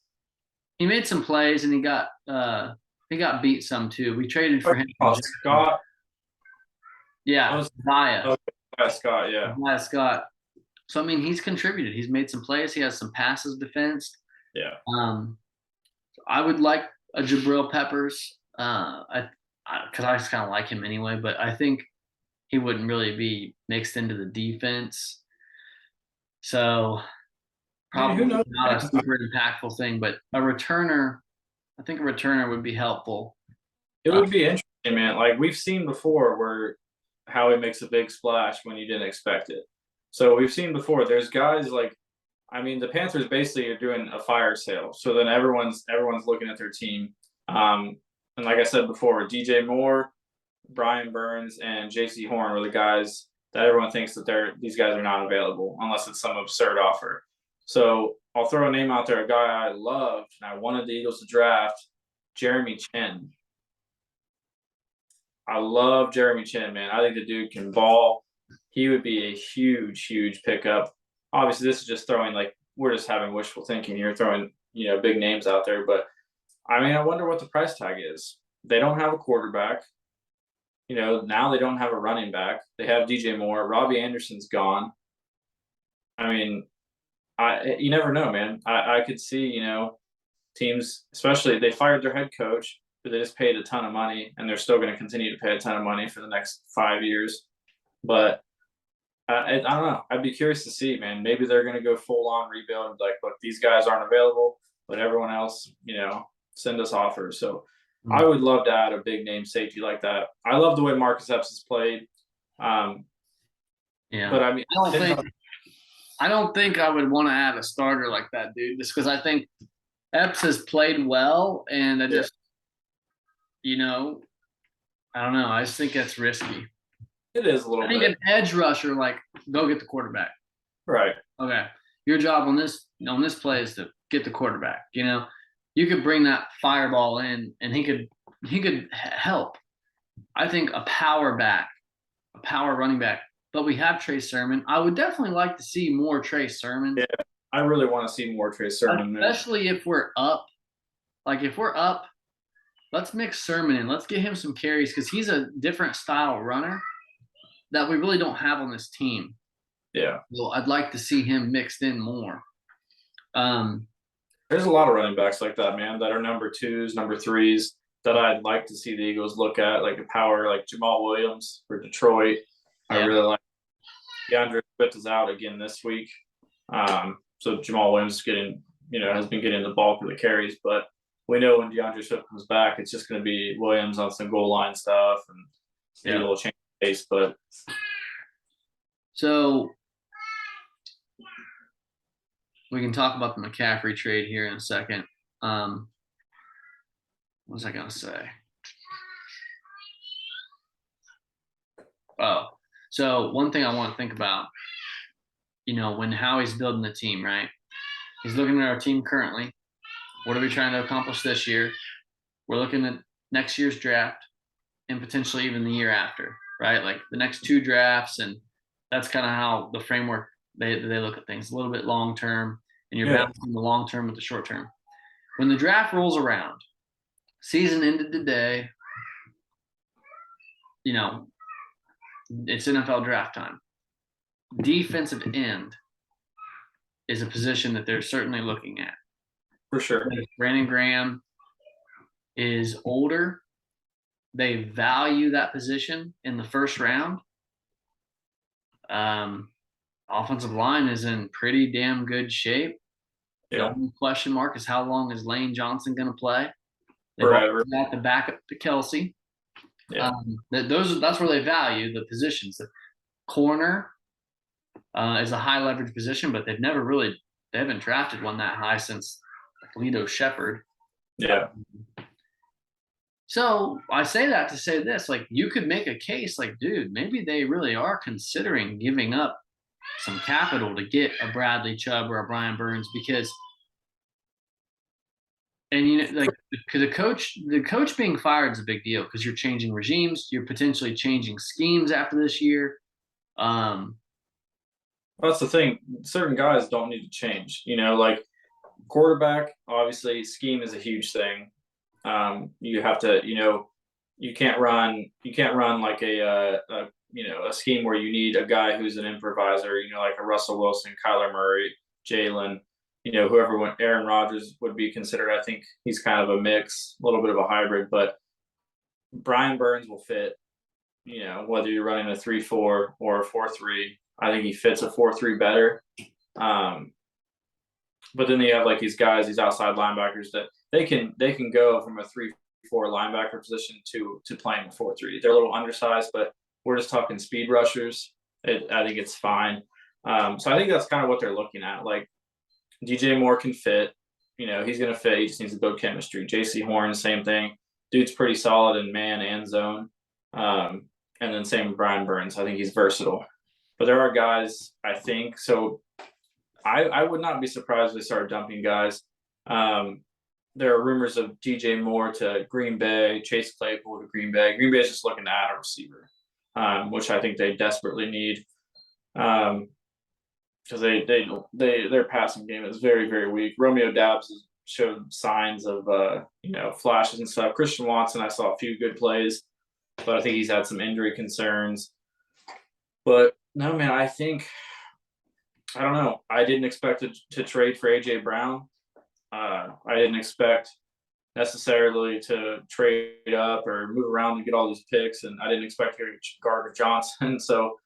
He made some plays and he got beat some too. We traded for him. Scott. Yeah, Via. Scott, yeah. Via Scott. So he's contributed. He's made some plays. He has some passes defensed. Yeah. I would like a Jabril Peppers. Because I just kind of like him anyway, but I think he wouldn't really be mixed into the defense. So probably not a super impactful thing, but I think a returner would be helpful. It would be interesting, man. Like we've seen before where how he makes a big splash when you didn't expect it. So we've seen before, there's guys like, the Panthers basically are doing a fire sale. So then everyone's looking at their team. And like I said before, DJ Moore, Brian Burns, and JC Horn were the guys that everyone thinks that these guys are not available unless it's some absurd offer. So I'll throw a name out there, a guy I loved and I wanted the Eagles to draft, Jeremy Chinn. I love Jeremy Chinn, man. I think the dude can ball. He would be a huge, huge pickup. Obviously, this is just throwing, like, we're just having wishful thinking here, throwing, big names out there. But, I wonder what the price tag is. They don't have a quarterback. Now they don't have a running back. They have DJ Moore. Robbie Anderson's gone. You never know, man. I could see, teams, especially they fired their head coach, but they just paid a ton of money, and they're still going to continue to pay a ton of money for the next 5 years. But I don't know. I'd be curious to see, man. Maybe they're going to go full on rebuild. Like, look, these guys aren't available, but everyone else, send us offers. So I would love to add a big name safety like that. I love the way Marcus Epps has played. Yeah, but I don't think I would want to add a starter like that, dude. Just because I think Epps has played well, and I just, I don't know. I just think that's risky. It is a little bit. I think an edge rusher, like, go get the quarterback. Right. Okay. Your job on this play is to get the quarterback. You could bring that fireball in, and he could help. I think a power running back. But we have Trey Sermon. I would definitely like to see more Trey Sermon. Yeah, I really want to see more Trey Sermon. Especially if we're up. Like, if we're up, let's mix Sermon in. Let's get him some carries because he's a different style runner that we really don't have on this team. Yeah. So I'd like to see him mixed in more. There's a lot of running backs like that, man, that are number twos, number threes that I'd like to see the Eagles look at, like a power like Jamal Williams for Detroit. I Yeah. really like. DeAndre Swift is out again this week. So Jamal Williams has been getting the bulk of the carries, but we know when DeAndre Swift comes back, it's just going to be Williams on some goal line stuff and maybe a little change of pace. But So we can talk about the McCaffrey trade here in a second. What was I gonna say? Oh, so one thing I want to think about, when Howie's building the team, right? He's looking at our team currently. What are we trying to accomplish this year? We're looking at next year's draft and potentially even the year after, right? Like the next 2 drafts, and that's kind of how the framework they look at things, a little bit long term, and you're balancing the long term with the short term. When the draft rolls around, season ended today, it's NFL draft time. Defensive end is a position that they're certainly looking at. for sure. Brandon Graham is older. They value that position in the first round. Offensive line is in pretty damn good shape. The only question mark is how long is Lane Johnson going to play? They've got the backup to Kelsey. Yeah. That's where they value the positions. The corner is a high leverage position, but they haven't drafted one that high since Lito Shepherd. Yeah. So I say that to say this, like you could make a case like, dude, maybe they really are considering giving up some capital to get a Bradley Chubb or a Brian Burns because the coach being fired is a big deal because you're changing regimes, you're potentially changing schemes after this year. That's the thing. Certain guys don't need to change. Like quarterback, obviously, scheme is a huge thing. You have to, you can't run like a scheme where you need a guy who's an improviser. Like a Russell Wilson, Kyler Murray, Jalen. Whoever Aaron Rodgers would be considered. I think he's kind of a mix, a little bit of a hybrid. But Brian Burns will fit. Whether you're running a 3-4 or a 4-3. I think he fits a 4-3 better. But then you have like these guys, these outside linebackers that they can go from a 3-4 linebacker position to playing a 4-3. They're a little undersized, but we're just talking speed rushers. I think it's fine. So I think that's kind of what they're looking at. Like DJ Moore can fit. He's going to fit. He just needs to build chemistry. JC Horn, same thing. Dude's pretty solid in man and zone. And then same with Brian Burns. I think he's versatile. But there are guys, I think, so I would not be surprised if they start dumping guys. There are rumors of DJ Moore to Green Bay, Chase Claypool to Green Bay. Green Bay is just looking to add a receiver, which I think they desperately need. Because their passing game is very, very weak. Romeo Doubs has showed signs of flashes and stuff. Christian Watson, I saw a few good plays, but I think he's had some injury concerns. But no, man, I don't know. I didn't expect to trade for AJ Brown. I didn't expect necessarily to trade up or move around and get all these picks, and I didn't expect to get Gardner Johnson. So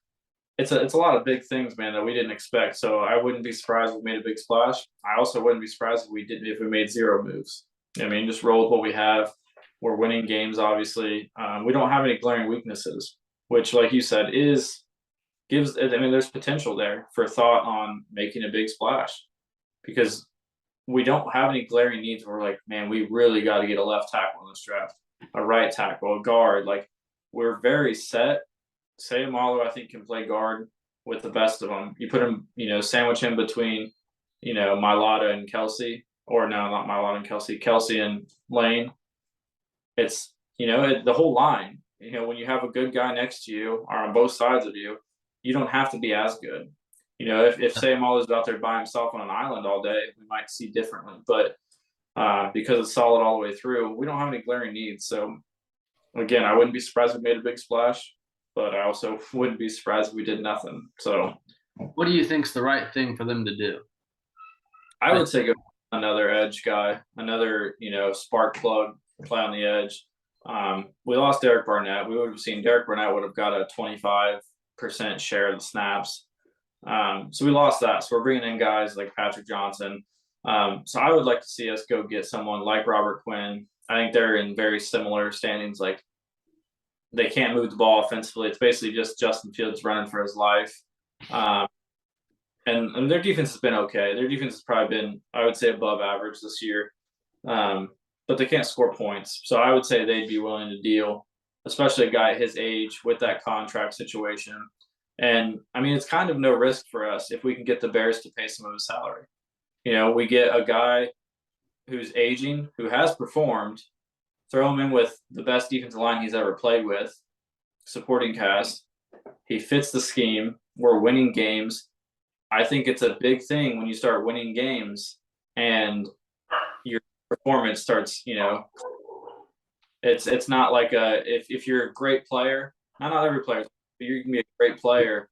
it's a lot of big things, man, that we didn't expect. So I wouldn't be surprised if we made a big splash. I also wouldn't be surprised if we made 0 moves. Just roll with what we have. We're winning games, obviously. We don't have any glaring weaknesses, which, like you said, there's potential there for thought on making a big splash because we don't have any glaring needs where we're like, man, we really got to get a left tackle in this draft, a right tackle, a guard. Like we're very set. Sayamalo, I think, can play guard with the best of them. You put him, sandwich him between, Mailata and Kelsey, or no, not Mailata and Kelsey, Kelsey and Lane. It's, the whole line. When you have a good guy next to you or on both sides of you, you don't have to be as good. If Sayamalo is out there by himself on an island all day, we might see differently. But because it's solid all the way through, we don't have any glaring needs. So, again, I wouldn't be surprised if we made a big splash, but I also wouldn't be surprised if we did nothing. So, what do you think's the right thing for them to do? I would say go another edge guy, another, spark plug, play on the edge. We lost Derek Barnett. We would have seen Derek Barnett would have got a 25% share of the snaps. So we lost that. So we're bringing in guys like Patrick Johnson. So I would like to see us go get someone like Robert Quinn. I think they're in very similar standings. Like, they can't move the ball offensively. It's basically just Justin Fields running for his life. And their defense has been okay. Their defense has probably been, I would say, above average this year. But they can't score points. So I would say they'd be willing to deal, especially a guy at his age with that contract situation. And I mean, it's kind of no risk for us if we can get the Bears to pay some of his salary. We get a guy who's aging, who has performed, throw him in with the best defensive line he's ever played with, supporting cast. He fits the scheme. We're winning games. I think it's a big thing when you start winning games and your performance starts, it's not like if you're a great player, not every player, but you can be a great player,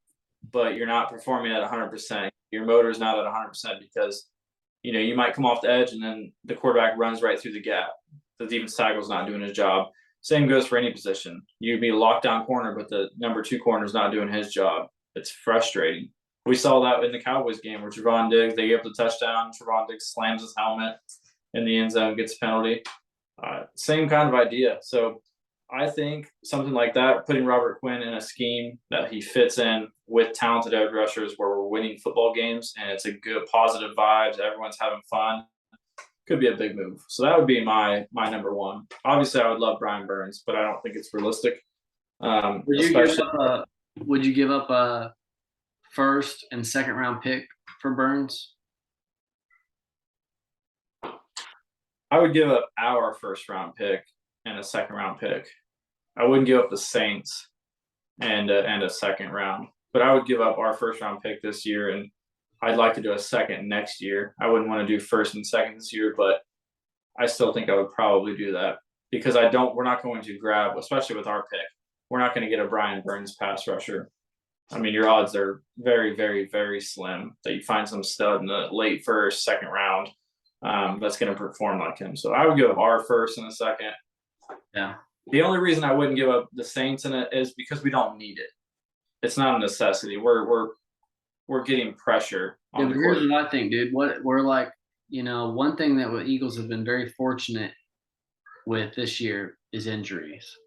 but you're not performing at 100%. Your motor's not at 100% because, you might come off the edge and then the quarterback runs right through the gap. The defense tackle's not doing his job. Same goes for any position. You'd be a lockdown corner, but the number 2 corner is not doing his job. It's frustrating. We saw that in the Cowboys game where Trevon Diggs, they gave up the touchdown. Trevon Diggs slams his helmet in the end zone, gets a penalty. Same kind of idea. So I think something like that, putting Robert Quinn in a scheme that he fits in with talented edge rushers where we're winning football games and it's a good positive vibes, everyone's having fun, could be a big move. So that would be my number one. Obviously, I would love Brian Burns, but I don't think it's realistic. Would you give up a first and second round pick for Burns? I would give up our first round pick and a second round pick. I wouldn't give up the Saints and a second round, but I would give up our first round pick this year, and I'd like to do a second next year. I wouldn't want to do first and second this year, but I still think I would probably do that because we're not going to grab, especially with our pick, we're not going to get a Brian Burns pass rusher. I mean, your odds are very, very, very slim that you find some stud in the late first, second round that's going to perform like him. So I would give up our first and a second. Yeah. The only reason I wouldn't give up the Saints in it is because we don't need it. It's not a necessity. We're getting pressure on the court. Here's what I think, dude. What we're like, one thing that the Eagles have been very fortunate with this year is injuries.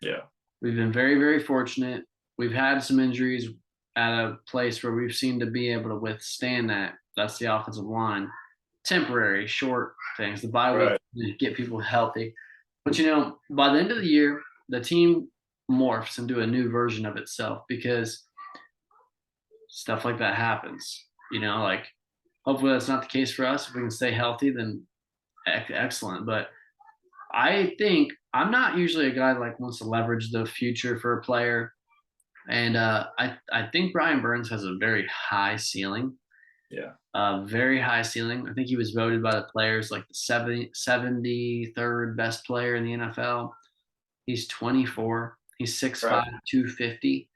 Yeah. We've been very, very fortunate. We've had some injuries at a place where we've seemed to be able to withstand that. That's the offensive line. Temporary, short things. The bye week get people healthy. But, by the end of the year, the team morphs into a new version of itself because stuff like that happens. Hopefully that's not the case for us. If we can stay healthy, then excellent. But I think I'm not usually a guy like wants to leverage the future for a player. And I think Brian Burns has a very high ceiling. Yeah. Very high ceiling. I think he was voted by the players like the 73rd best player in the NFL. He's 24. He's 6'5", 250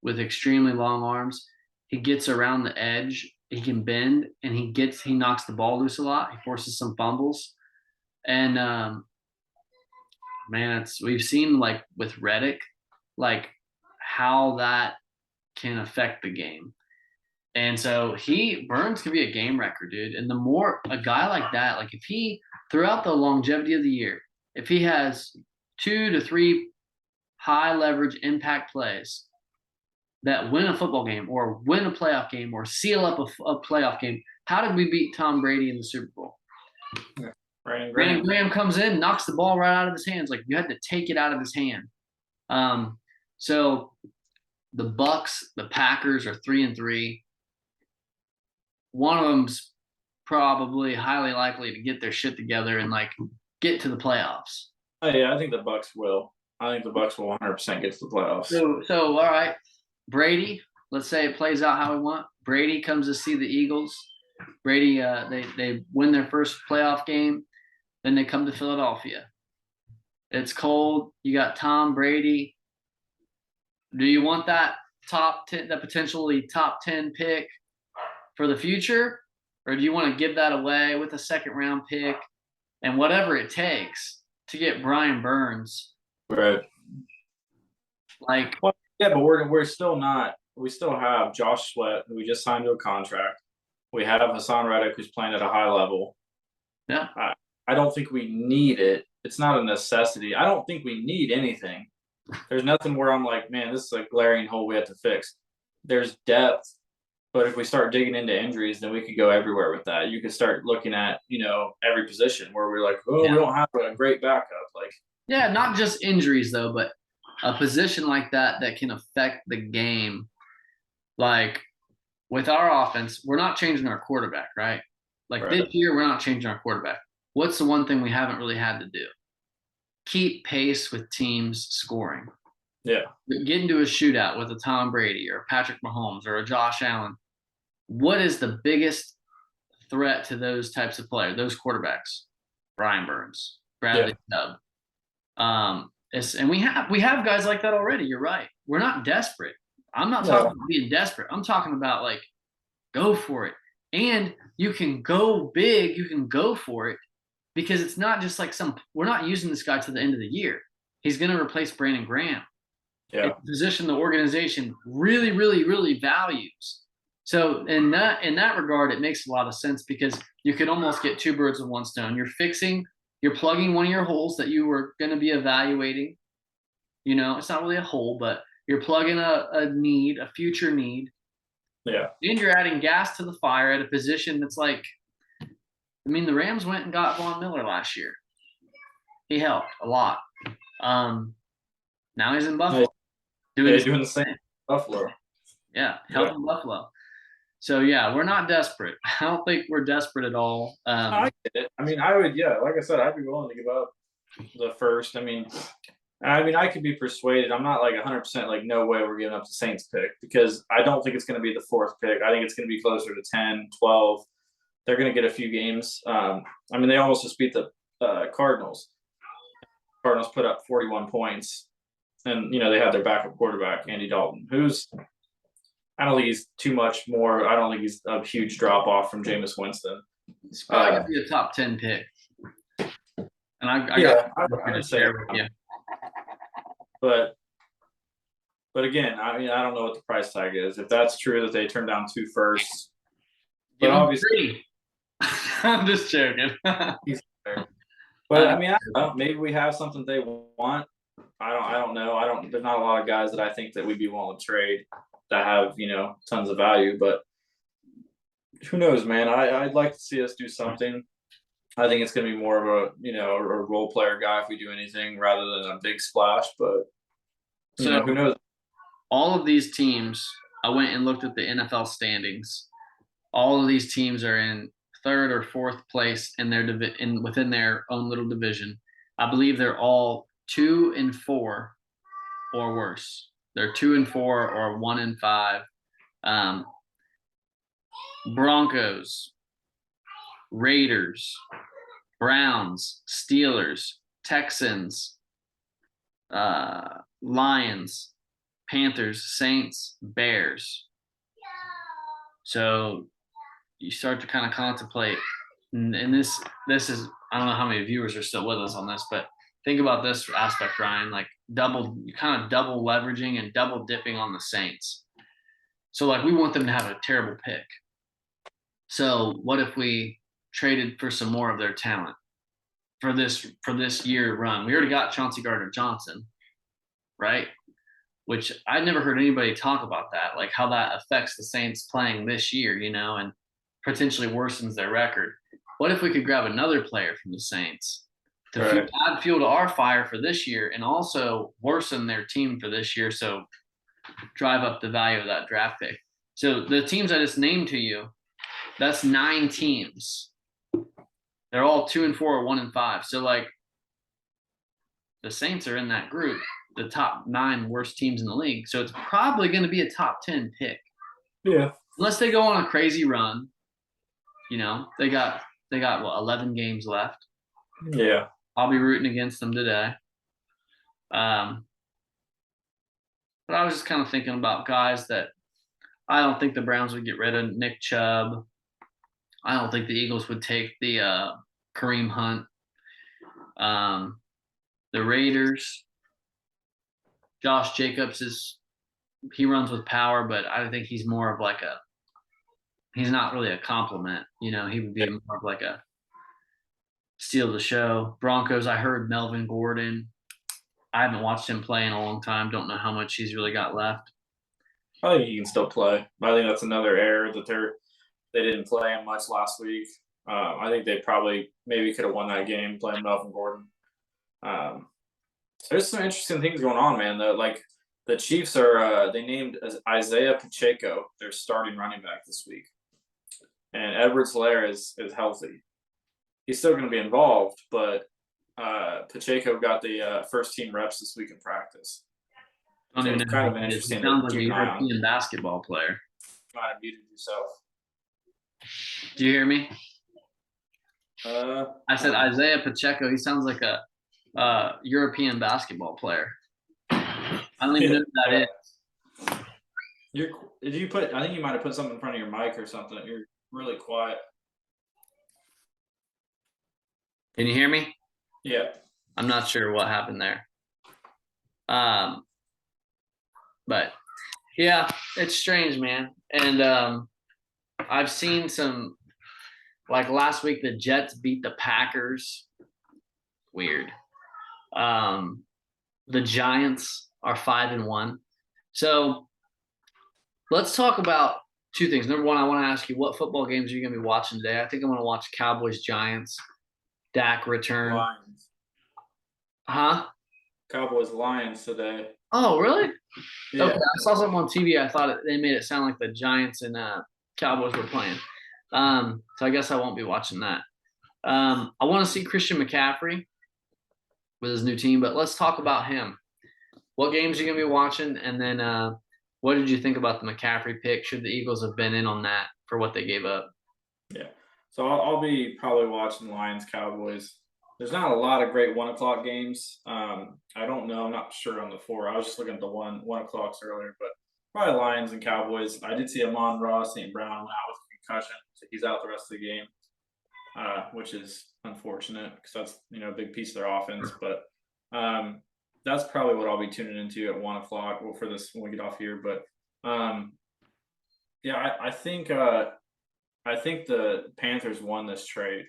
with extremely long arms. He gets around the edge. He can bend, and he knocks the ball loose a lot. He forces some fumbles. And, man, we've seen, like, with Reddick, like, how that can affect the game. And so Burns could be a game wrecker, dude. And the more a guy like that, like if he, throughout the longevity of the year, if he has 2 to 3 high leverage impact plays that win a football game or win a playoff game or seal up a playoff game, how did we beat Tom Brady in the Super Bowl? Yeah. Brandon Graham comes in, knocks the ball right out of his hands. Like you had to take it out of his hand. So the Bucks, the Packers are 3-3. One of them's probably highly likely to get their shit together and like get to the playoffs. Oh, yeah, I think the Bucks will. I think the Bucks will 100% get to the playoffs. So all right, Brady. Let's say it plays out how we want. Brady comes to see the Eagles. Brady, they win their first playoff game. Then they come to Philadelphia. It's cold. You got Tom Brady. Do you want that top 10, that potentially top 10 pick for the future, Or do you want to give that away with a second round pick and whatever it takes to get Brian Burns? Right. Like, Well, yeah, but we're still not. We still have Josh Sweat, who we just signed to a contract. We have Hassan Reddick, who's playing at a high level. yeah, I don't think we need it. It's not a necessity. I don't think we need anything. There's nothing where I'm like, man, this is a glaring hole we have to fix. There's depth, but if we start digging into injuries, then we could go everywhere with that. You could start looking at, every position where we're like, oh, we don't have a great backup. Like, yeah, not just injuries though, but a position like that that can affect the game. Like with our offense, we're not changing our quarterback, right? Like right. this year, we're not changing our quarterback. What's the one thing we haven't really had to do? Keep pace with teams scoring. Yeah. Get into a shootout with a Tom Brady or Patrick Mahomes or a Josh Allen. What is the biggest threat to those types of players, those quarterbacks? Brian Burns, Bradley Chubb. And we have guys like that already. You're right. We're not desperate. I'm not talking about being desperate. I'm talking about like go for it. And you can go big, you can go for it because it's not just like we're not using this guy to the end of the year. He's going to replace Brandon Graham. Yeah. It's a position the organization really, really, really values. So in that regard, it makes a lot of sense because you could almost get two birds with one stone. You're plugging one of your holes that you were going to be evaluating. It's not really a hole, but you're plugging a future need. Yeah. And you're adding gas to the fire at a position that's like, the Rams went and got Von Miller last year. He helped a lot. Now he's in Buffalo. Doing the same in Buffalo. Yeah, helping Buffalo. So yeah, we're not desperate. I don't think we're desperate at all. I get it. I would, like I said, I'd be willing to give up the first. I could be persuaded. I'm not like 100% like no way we're giving up the Saints pick because I don't think it's going to be the fourth pick. I think it's going to be closer to 10, 12. They're going to get a few games. They almost just beat the Cardinals. Cardinals put up 41 points, and they had their backup quarterback Andy Dalton, who's I don't think he's too much more. I don't think he's a huge drop off from Jameis Winston. He's probably going to be a top 10 pick. And I would say, yeah. But again, I don't know what the price tag is. If that's true that they turned down 2 firsts, but obviously, I'm just joking. But I don't know. Maybe we have something they want. I don't know. There's not a lot of guys that I think that we'd be willing to trade that have tons of value. But who knows, man? I'd like to see us do something. I think it's going to be more of a role player guy if we do anything rather than a big splash. But who knows? All of these teams, I went and looked at the NFL standings. All of these teams are in third or fourth place in their within their own little division. I believe they're all 2-4 or worse. They're 2-4 or 1-5. Broncos, Raiders, Browns, Steelers, Texans, Lions, Panthers, Saints, Bears. So you start to kind of contemplate, and this is, I don't know how many viewers are still with us on this, but think about this aspect, Ryan, like double leveraging and double dipping on the Saints. So like we want them to have a terrible pick. So what if we traded for some more of their talent for this year run? We already got Chauncey Gardner-Johnson, right? Which I never heard anybody talk about that, like how that affects the Saints playing this year, and potentially worsens their record. What if we could grab another player from the Saints to add fuel to our fire for this year and also worsen their team for this year, so drive up the value of that draft pick? So the teams I just named to you, that's 9 teams. They're all 2-4 or 1-5. So like the Saints are in that group, the top 9 worst teams in the league. So it's probably going to be a top 10 pick. Yeah. Unless they go on a crazy run. They got what, 11 games left. Yeah. I'll be rooting against them today. But I was just kind of thinking about guys that I don't think the Browns would get rid of. Nick Chubb. I don't think the Eagles would take the Kareem Hunt. Um, the Raiders, Josh Jacobs he runs with power, but I think he's more of like he's not really a compliment. He would be more of like a steal the show. Broncos, I heard Melvin Gordon. I haven't watched him play in a long time. Don't know how much he's really got left. I think he can still play. I think that's another error that they didn't play him much last week. I think they probably maybe could have won that game playing Melvin Gordon. Um, so there's some interesting things going on, man. The Chiefs are they named Isaiah Pacheco their starting running back this week, and Edwards-Helaire is healthy. He's still going to be involved, but Pacheco got the first team reps this week in practice. I don't So even it's know kind who of he is. He interesting to sounds like a keep an eye on. European basketball player. You might have muted yourself. Do you hear me? Uh, I said Isaiah Pacheco. He sounds like a European basketball player. I don't even know who that is. Did you put? I think you might have put something in front of your mic or something. You're really quiet. Can you hear me? Yeah. I'm not sure what happened there. But yeah, it's strange, man. And I've seen some, like last week, the Jets beat the Packers. Weird. The Giants are 5-1. So let's talk about two things. Number one, I want to ask you, what football games are you going to be watching today? I think I'm going to watch Cowboys Giants. Dak return. Lions. Huh? Cowboys Lions today. Oh, really? Yeah. Okay, I saw something on TV. I thought they made it sound like the Giants and Cowboys were playing. So I guess I won't be watching that. I want to see Christian McCaffrey with his new team, but let's talk about him. What games are you going to be watching? And then what did you think about the McCaffrey pick? Should the Eagles have been in on that for what they gave up? Yeah. So I'll be probably watching Lions Cowboys. There's not a lot of great 1:00 games. I don't know. I'm not sure on the 4. I was just looking at the 1:00s earlier, but probably Lions and Cowboys. I did see Amon-Ra St. Brown went out with a concussion, so he's out the rest of the game, which is unfortunate because that's a big piece of their offense. But that's probably what I'll be tuning into at 1:00. Well, for this when we get off here, but yeah, I think the Panthers won this trade.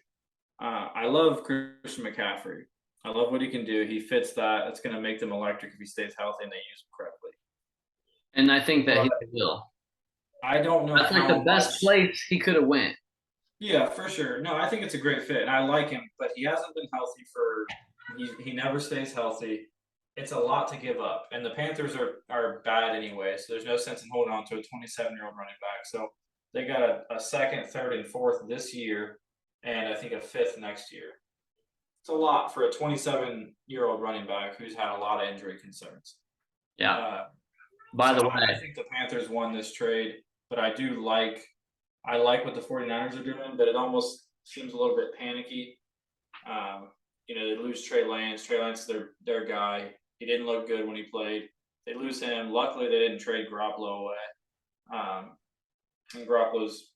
I love Christian McCaffrey. I love what he can do. He fits that. It's going to make them electric if he stays healthy and they use him correctly. And I think that he will. I don't know. That's like the best place he could have went. Yeah, for sure. No, I think it's a great fit, and I like him, but he hasn't been healthy he never stays healthy. It's a lot to give up, and the Panthers are bad anyway, so there's no sense in holding on to a 27-year-old running back. So they got a second, third, and fourth this year, and I think a fifth next year. It's a lot for a 27-year-old running back who's had a lot of injury concerns. Yeah. By the way, I think the Panthers won this trade, but I like what the 49ers are doing, but it almost seems a little bit panicky. They lose Trey Lance. Trey Lance is their guy. He didn't look good when he played. They lose him. Luckily, they didn't trade Garoppolo away. And Garoppolo's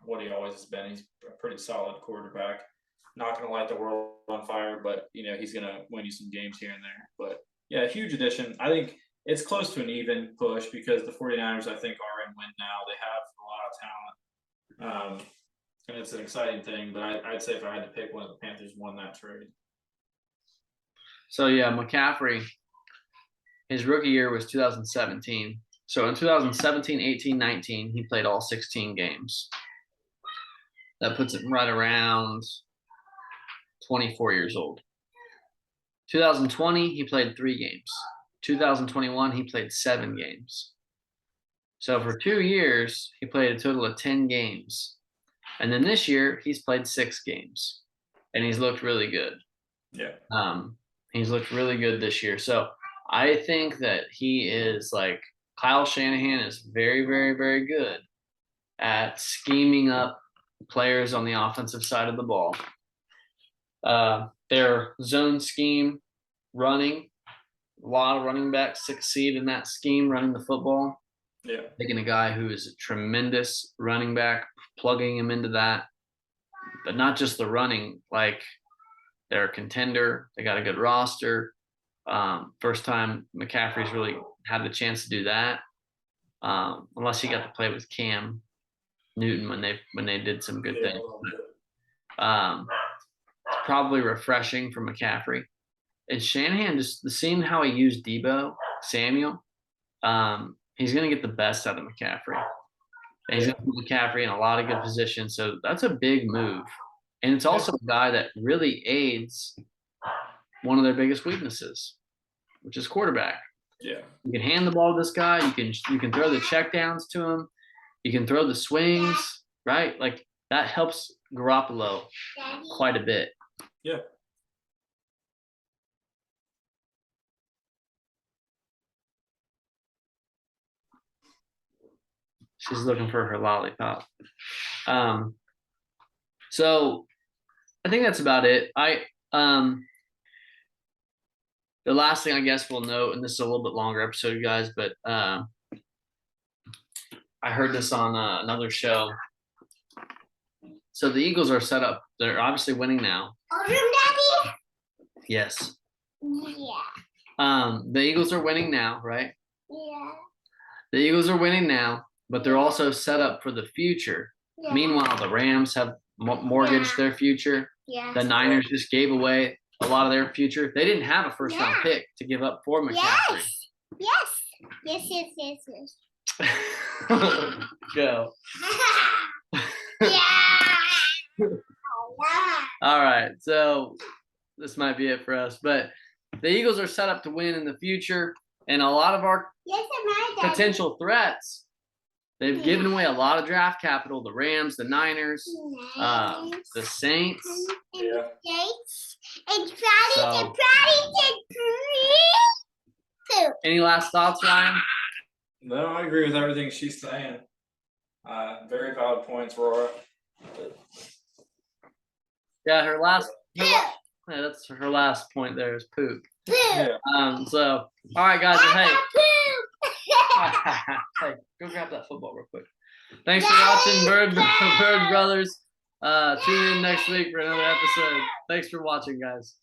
what he always has been. He's a pretty solid quarterback. Not going to light the world on fire, but he's going to win you some games here and there. But yeah, huge addition. I think it's close to an even push because the 49ers, I think, are in win now. They have a lot of talent. And it's an exciting thing, but I'd say if I had to pick one, the Panthers won that trade. So yeah, McCaffrey, his rookie year was 2017. So in 2017, 18, 19, he played all 16 games. That puts him right around 24 years old. 2020, he played 3 games. 2021, he played 7 games. So for 2 years, he played a total of 10 games. And then this year, he's played 6 games. And he's looked really good. Yeah. He's looked really good this year. So I think that he is like Kyle Shanahan is very, very, very good at scheming up players on the offensive side of the ball. Their zone scheme running, a lot of running backs succeed in that scheme running the football. Yeah. Taking a guy who is a tremendous running back plugging him into that. But not just the running, like they're a contender. They got a good roster. First time McCaffrey's really had the chance to do that. Unless he got to play with Cam Newton when they did some good things. It's probably refreshing for McCaffrey. And Shanahan, just seeing how he used Deebo Samuel, he's going to get the best out of McCaffrey. And he's going to put McCaffrey in a lot of good positions. So that's a big move. And it's also a guy that really aids one of their biggest weaknesses, which is quarterback. Yeah. You can hand the ball to this guy. You can throw the checkdowns to him. You can throw the swings, right? Like that helps Garoppolo quite a bit. Yeah. She's looking for her lollipop. So I think that's about it. The last thing I guess we'll note, and this is a little bit longer episode, guys, but I heard this on another show. So the Eagles are set up. They're obviously winning now. Daddy? Yes. Yeah. The Eagles are winning now, right? Yeah. The Eagles are winning now, but they're also set up for the future. Yeah. Meanwhile, the Rams have mortgaged their future. Yeah. The Niners just gave away a lot of their future. They didn't have a first-round pick to give up for McCaffrey. Yes. Go. Yeah. All right, so this might be it for us, but the Eagles are set up to win in the future, and a lot of our Yes, Daddy. potential threats, they've given away a lot of draft capital. The Rams, the Niners, the Saints. Yeah. And So- Paddington. Any last thoughts, Ryan? No, I agree with everything she's saying. Very valid points, Roar. Yeah, that's her last point there is poop. Yeah. So, all right, guys, well, hey, go grab that football real quick. Thanks for watching Bird Brothers. Tune in next week for another episode. Thanks for watching, guys.